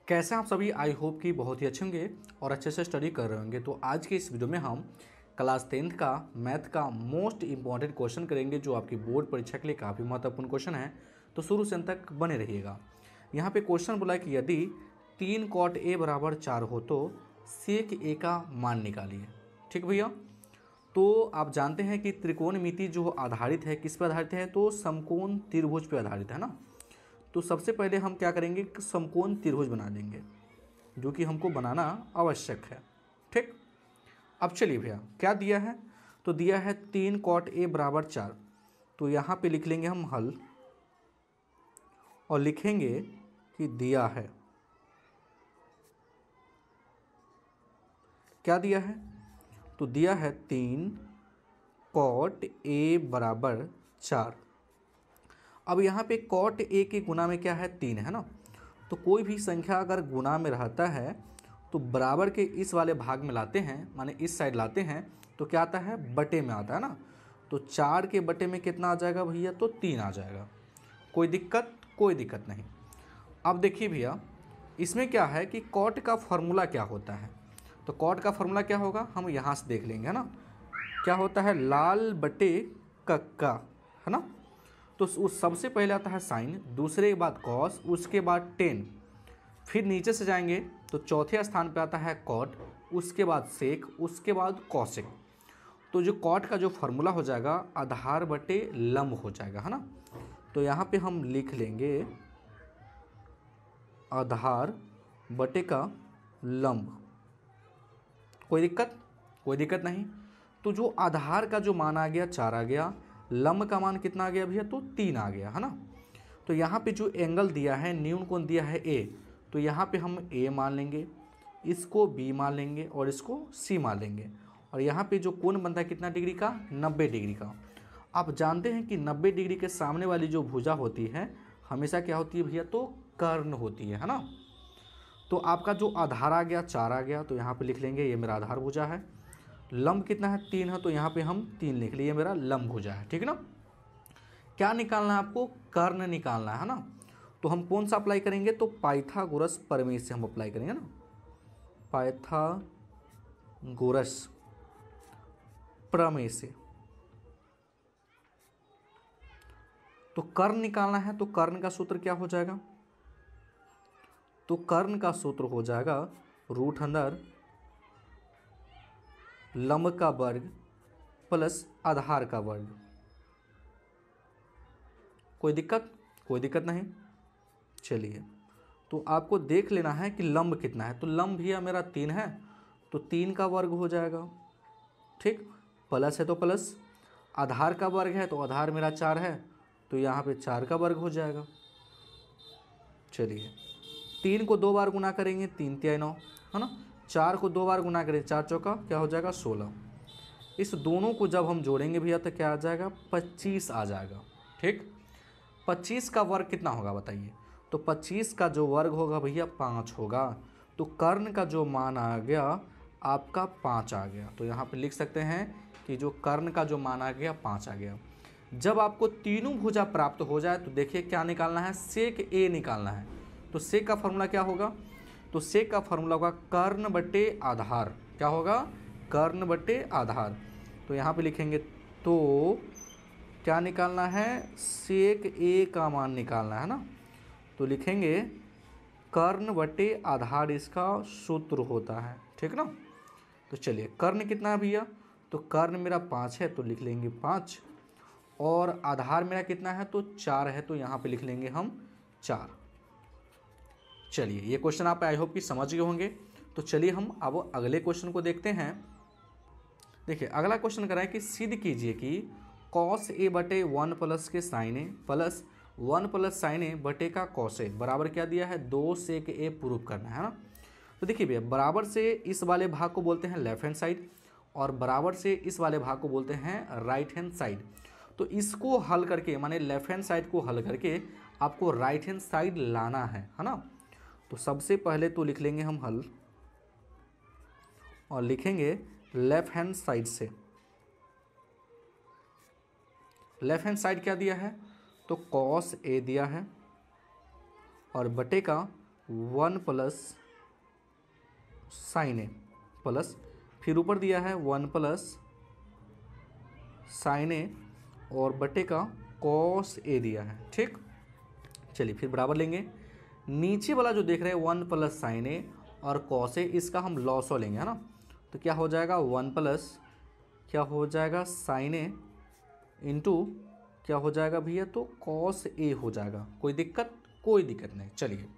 कैसे आप सभी, आई होप कि बहुत ही अच्छे होंगे और अच्छे से स्टडी कर रहे होंगे। तो आज के इस वीडियो में हम क्लास 10th का मैथ का मोस्ट इंपॉर्टेंट क्वेश्चन करेंगे, जो आपकी बोर्ड परीक्षा के लिए काफ़ी महत्वपूर्ण क्वेश्चन है। तो शुरू से अंत तक बने रहिएगा। यहाँ पे क्वेश्चन बोला कि यदि 3 cot A बराबर 4 हो तो sec A का मान निकालिए। ठीक भैया, तो आप जानते हैं कि त्रिकोणमिति जो आधारित है किस पर आधारित है, तो समकोण त्रिभुज पर आधारित है ना। तो सबसे पहले हम क्या करेंगे कि समकोण त्रिभुज बना लेंगे, जो कि हमको बनाना आवश्यक है। ठीक, अब चलिए भैया क्या दिया है, तो दिया है 3 cot A बराबर 4। तो यहाँ पे लिख लेंगे हम हल और लिखेंगे कि दिया है, क्या दिया है, तो दिया है 3 cot A बराबर 4। अब यहाँ पे cot A के गुना में क्या है, 3 है ना। तो कोई भी संख्या अगर गुना में रहता है तो बराबर के इस वाले भाग में लाते हैं, माने इस साइड लाते हैं, तो क्या आता है, बटे में आता है ना। तो 4 के बटे में कितना आ जाएगा भैया, तो 3 आ जाएगा। कोई दिक्कत, कोई दिक्कत नहीं। अब देखिए भैया, इसमें क्या है कि cot का फॉर्मूला क्या होता है, तो cot का फॉर्मूला क्या होगा हम यहाँ से देख लेंगे, है ना। क्या होता है, लाल बटे कक्का, है ना। तो उस सबसे पहले आता है साइन, दूसरे के बाद कॉस, उसके बाद टेन, फिर नीचे से जाएंगे तो चौथे स्थान पे आता है कॉट, उसके बाद सेक, उसके बाद कॉसेक। तो जो कॉट का जो फॉर्मूला हो जाएगा आधार बटे लंब हो जाएगा, है ना। तो यहाँ पे हम लिख लेंगे आधार बटे का लंब। कोई दिक्कत, कोई दिक्कत नहीं। तो जो आधार का जो मान आ गया 4 आ गया, लंब का मान कितना आ गया भैया, तो 3 आ गया, है ना। तो यहाँ पे जो एंगल दिया है, न्यून कोण दिया है ए, तो यहाँ पे हम ए मान लेंगे, इसको बी मान लेंगे और इसको सी मान लेंगे। और यहाँ पे जो कोण बनता है कितना डिग्री का, 90 डिग्री का। आप जानते हैं कि 90 डिग्री के सामने वाली जो भुजा होती है हमेशा क्या होती है भैया, तो कर्ण होती है ना। तो आपका जो आधार आ गया 4 आ गया, तो यहाँ पे लिख लेंगे ये मेरा आधार भुजा है। लंब कितना है, 3 है, तो यहाँ पे हम 3 लिख लिए, मेरा लंब भुजा है। ठीक है ना। क्या निकालना है आपको, कर्ण निकालना है ना। तो हम कौन सा अप्लाई करेंगे, तो पाइथागोरस प्रमेय से हम अप्लाई करेंगे ना, पाइथागोरस प्रमेय से। तो कर्ण निकालना है, तो कर्ण का सूत्र क्या हो जाएगा, तो कर्ण का सूत्र हो जाएगा रूट अंदर लंब का वर्ग प्लस आधार का वर्ग। कोई दिक्कत, कोई दिक्कत नहीं। चलिए, तो आपको देख लेना है कि लंब कितना है, तो लंब भैया मेरा 3 है, तो 3 का वर्ग हो जाएगा। ठीक, प्लस है तो प्लस, आधार का वर्ग है तो आधार मेरा 4 है, तो यहाँ पे 4 का वर्ग हो जाएगा। चलिए, 3 को 2 बार गुना करेंगे, 3 तिया 9, है ना। 4 को 2 बार गुना करेंगे, 4 चौका क्या हो जाएगा, 16। इस दोनों को जब हम जोड़ेंगे भैया तो क्या आ जाएगा, 25 आ जाएगा। ठीक, 25 का वर्ग कितना होगा बताइए, तो 25 का जो वर्ग होगा भैया 5 होगा। तो कर्ण का जो मान आ गया आपका 5 आ गया। तो यहाँ पे लिख सकते हैं कि जो कर्ण का जो मान आ गया 5 आ गया। जब आपको तीनों भुजा प्राप्त हो जाए तो देखिए क्या निकालना है, सेक ए निकालना है। तो सेक का फॉर्मूला क्या होगा, तो सेक का फॉर्मूला होगा कर्ण बटे आधार। क्या होगा, कर्ण बटे आधार। तो यहाँ पे लिखेंगे तो क्या निकालना है, सेक ए का मान निकालना है ना। तो लिखेंगे कर्ण बटे आधार, इसका सूत्र होता है। ठीक ना। तो चलिए, कर्ण कितना है भैया, तो कर्ण मेरा 5 है, तो लिख लेंगे 5, और आधार मेरा कितना है, तो 4 है, तो यहाँ पे लिख लेंगे हम 4। चलिए, ये क्वेश्चन आप आई होप कि समझ गए होंगे। तो चलिए हम अब अगले क्वेश्चन को देखते हैं। देखिए, अगला क्वेश्चन करा है कि सिद्ध कीजिए कि कॉस ए बटे 1 प्लस के साइन ए प्लस 1 प्लस साइन ए बटे का कॉस ए बराबर क्या दिया है, 2 सेक ए प्रूफ करना है ना। तो देखिए भैया, बराबर से इस वाले भाग को बोलते हैं लेफ्ट हैंड साइड, और बराबर से इस वाले भाग को बोलते हैं राइट हैंड साइड। तो इसको हल करके, माने लेफ्ट हैंड साइड को हल करके आपको राइट हैंड साइड लाना है ना। तो सबसे पहले तो लिख लेंगे हम हल, और लिखेंगे लेफ्ट हैंड साइड से। लेफ्ट हैंड साइड क्या दिया है, तो कॉस ए दिया है, और बटे का 1 प्लस साइन ए प्लस, फिर ऊपर दिया है 1 प्लस साइन ए और बटे का कॉस ए दिया है। ठीक, चलिए फिर बराबर लेंगे, नीचे वाला जो देख रहे हैं 1 प्लस साइन ए और कॉस ए, इसका हम लॉसो लेंगे, है ना। तो क्या हो जाएगा 1 प्लस क्या हो जाएगा साइन ए इंटू क्या हो जाएगा भैया, तो कॉस ए हो जाएगा। कोई दिक्कत? कोई दिक्कत नहीं। चलिए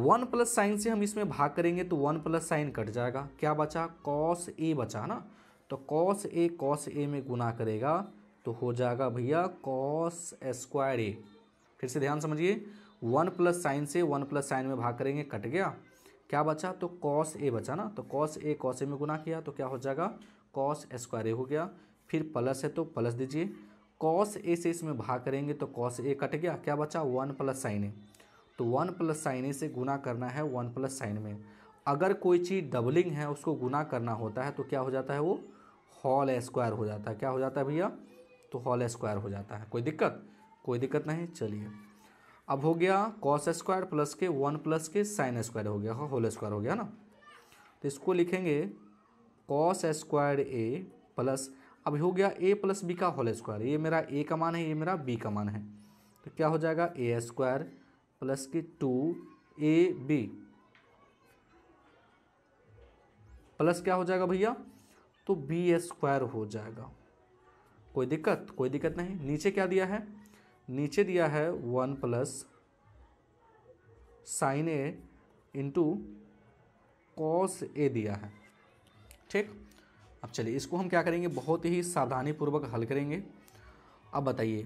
1 प्लस साइन से हम इसमें भाग करेंगे तो 1 प्लस साइन कट जाएगा, क्या बचा, कॉस ए बचा ना। तो कॉस ए में गुना करेगा तो हो जाएगा भैया कॉस स्क्वायर ए। फिर से ध्यान समझिए, 1 प्लस साइन से 1 प्लस साइन में भाग करेंगे, कट गया, क्या बचा, तो कॉस ए बचा ना। तो कॉस ए में गुना किया तो क्या हो जाएगा, कॉस स्क्वायर ए हो गया। फिर प्लस है तो प्लस दीजिए, कॉस ए से इसमें भाग करेंगे तो कॉस ए कट गया, क्या बचा, 1 प्लस साइन ए। तो 1 प्लस साइन ए से गुना करना है 1 प्लस साइन में। अगर कोई चीज़ डबलिंग है उसको गुना करना होता है तो क्या हो जाता है, वो होल स्क्वायर हो जाता है। क्या हो जाता है भैया, तो होल स्क्वायर हो जाता है। कोई दिक्कत? कोई दिक्कत नहीं। चलिए अब हो गया कॉस स्क्वायर प्लस के 1 प्लस के साइन स्क्वायर हो गया, होल स्क्वायर हो गया ना। तो इसको लिखेंगे कॉस स्क्वायर ए प्लस, अब हो गया ए प्लस बी का होल स्क्वायर। ये मेरा ए का मान है, ये मेरा बी का मान है, तो क्या हो जाएगा ए स्क्वायर प्लस की 2ab प्लस क्या हो जाएगा भैया, तो बी स्क्वायर हो जाएगा। कोई दिक्कत? कोई दिक्कत नहीं। नीचे क्या दिया है, नीचे दिया है 1 plus sign A into cos A दिया है। ठीक, अब चलिए इसको हम क्या करेंगे, बहुत ही सावधानी पूर्वक हल करेंगे। अब बताइए,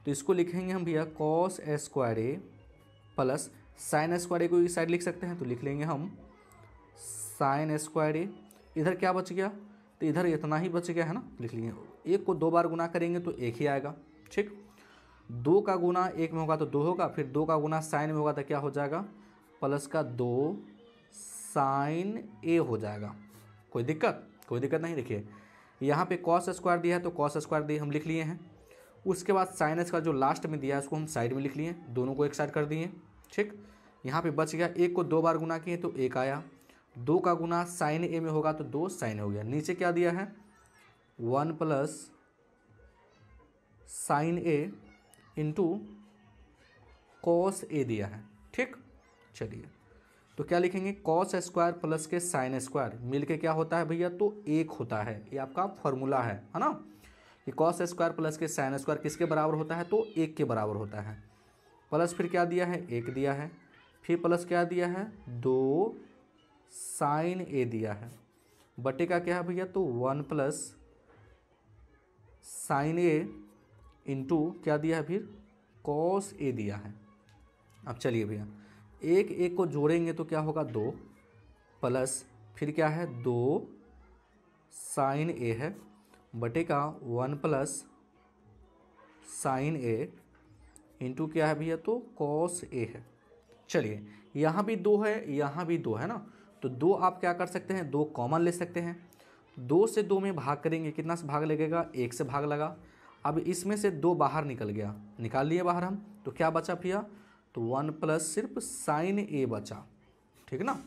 तो इसको लिखेंगे हम भैया कॉस स्क्वायर ए प्लस साइन स्क्वायर ए को इस साइड लिख सकते हैं तो लिख लेंगे हम साइन स्क्वायर ए। इधर क्या बच गया, तो इधर इतना ही बच गया है ना, लिख लिए। एक को 2 बार गुना करेंगे तो एक ही आएगा। ठीक, 2 का गुना 1 में होगा तो 2 होगा, फिर 2 का गुना साइन में होगा तो क्या हो जाएगा, प्लस का 2 साइन ए हो जाएगा। कोई दिक्कत? कोई दिक्कत नहीं। देखिए यहाँ पे कॉस स्क्वायर दिया है तो कॉस स्क्वायर दिए हम लिख लिए हैं, उसके बाद साइन का जो लास्ट में दिया है उसको हम साइड में लिख लिए, दोनों को एक साइड कर दिए। ठीक, यहाँ पे बच गया, 1 को 2 बार गुना किए तो 1 आया, 2 का गुना साइन ए में होगा तो 2 साइन हो गया। नीचे क्या दिया है 1 plus sign A into cos A दिया है। ठीक, चलिए तो क्या लिखेंगे, कॉस स्क्वायर प्लस के साइन स्क्वायर मिल के क्या होता है भैया, तो 1 होता है। ये आपका फॉर्मूला है ना, कि कॉस स्क्वायर प्लस के साइन स्क्वायर किसके बराबर होता है, तो 1 के बराबर होता है। प्लस फिर क्या दिया है, 1 दिया है, फिर प्लस क्या दिया है, 2 साइन ए दिया है, बटे का क्या है भैया, तो 1 प्लस साइन ए इंटू क्या दिया है, फिर कॉस ए दिया है। अब चलिए भैया 1 को जोड़ेंगे तो क्या होगा, 2 प्लस फिर क्या है, 2 साइन ए है, बटे का 1 प्लस साइन ए इंटू क्या है भैया, तो कॉस ए है। चलिए यहाँ भी 2 है, यहाँ भी 2 है ना, तो 2 आप क्या कर सकते हैं, 2 कॉमन ले सकते हैं। 2 से 2 में भाग करेंगे, कितना से भाग लगेगा, 1 से भाग लगा। अब इसमें से 2 बाहर निकल गया, निकाल लिए बाहर हम, तो क्या बचा भैया, तो 1 प्लस सिर्फ साइन ए बचा। ठीक ना,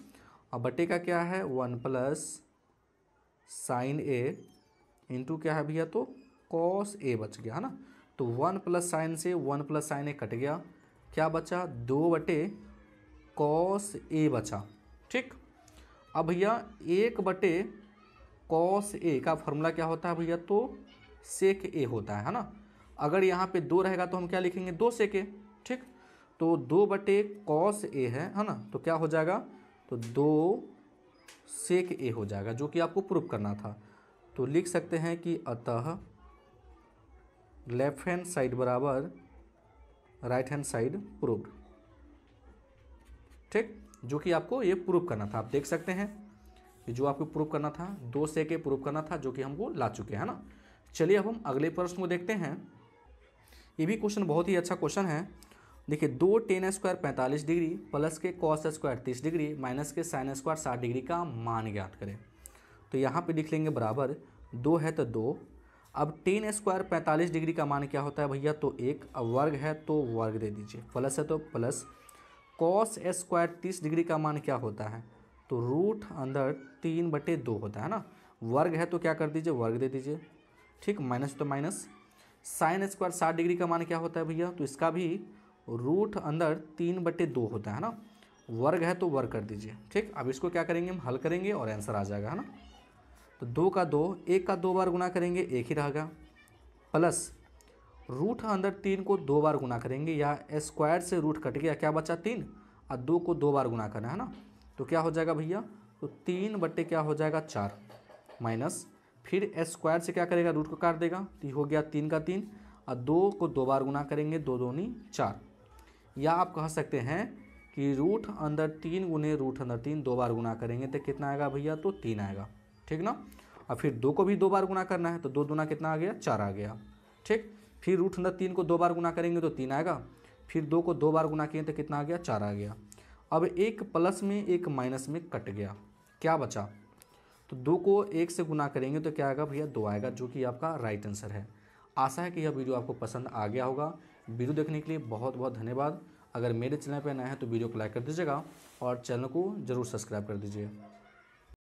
अब बटे का क्या है, 1 प्लस साइन ए इंटू क्या है भैया, तो कॉस ए बच गया है ना। तो 1 प्लस साइन से 1 प्लस साइन ए कट गया, क्या बचा, 2 बटे कॉस ए बचा। ठीक, अब भैया 1 बटे कॉस ए का फॉर्मूला क्या होता है भैया, तो सेक ए होता है ना। अगर यहाँ पे 2 रहेगा तो हम क्या लिखेंगे, 2 सेक ए। ठीक, तो 2 बटे कॉस ए है ना, तो क्या हो जाएगा, तो 2 सेक ए हो जाएगा, जो कि आपको प्रूफ करना था। तो लिख सकते हैं कि अतः लेफ्ट हैंड साइड बराबर राइट हैंड साइड प्रूव्ड। ठीक, जो कि आपको ये प्रूफ करना था। आप देख सकते हैं कि जो आपको प्रूफ करना था 2 से के प्रूफ करना था, जो कि हमको ला चुके हैं ना। चलिए अब हम अगले प्रश्न को देखते हैं। ये भी क्वेश्चन बहुत ही अच्छा क्वेश्चन है। देखिए 2 टेन स्क्वायर 45 डिग्री प्लस के कॉस स्क्वायर 30 डिग्री माइनस के साइन स्क्वायर 60 डिग्री का मान ज्ञात करें। तो यहाँ पे लिख लेंगे बराबर, 2 है तो 2। अब टेन स्क्वायर 45 डिग्री का मान क्या होता है भैया, तो 1। अब वर्ग है तो वर्ग दे दीजिए, प्लस है तो प्लस, कॉस स्क्वायर 30 डिग्री का मान क्या होता है? तो रूट अंदर 3/2 होता है ना। वर्ग है तो क्या कर दीजिए, वर्ग दे दीजिए, ठीक। माइनस तो माइनस। साइन स्क्वायर 60 डिग्री का मान क्या होता है भैया? तो इसका भी रूट अंदर 3/2 होता है ना। वर्ग है तो वर्ग कर दीजिए, ठीक। अब इसको क्या करेंगे, हम हल करेंगे और आंसर आ जाएगा, है ना। तो 2 का 2, 1 का 2 बार गुना करेंगे 1 ही रहेगा, प्लस रूट अंदर 3 को 2 बार गुना करेंगे, या स्क्वायर से रूट कट गया, क्या बचा 3, और 2 को 2 बार गुना करना है ना। तो क्या हो जाएगा भैया, तो 3 क्या हो जाएगा 4, माइनस फिर स्क्वायर से क्या करेगा, रूट को काट देगा, तो हो गया 3 का 3, और 2 को 2 बार गुना करेंगे, 2 दूनी 4। या आप कह सकते हैं कि रूट अंदर 3 गुने रूट अंदर 3 2 बार गुना करेंगे तो कितना आएगा भैया, तो 3 आएगा, ठीक ना। और फिर 2 को भी 2 बार गुना करना है, तो 2 दूना कितना आ गया, 4 आ गया, ठीक। फिर रूट अंदर 3 को 2 बार गुना करेंगे तो 3 आएगा, फिर 2 को 2 बार गुना किए तो कितना आ गया, 4 आ गया। अब एक प्लस में एक माइनस में कट गया, क्या बचा, तो 2 को 1 से गुना करेंगे तो क्या आएगा भैया, 2 आएगा, जो कि आपका राइट आंसर है। आशा है कि यह वीडियो आपको पसंद आ गया होगा। वीडियो देखने के लिए बहुत बहुत धन्यवाद। अगर मेरे चैनल पर नए हैं तो वीडियो को लाइक कर दीजिएगा और चैनल को ज़रूर सब्सक्राइब कर दीजिए।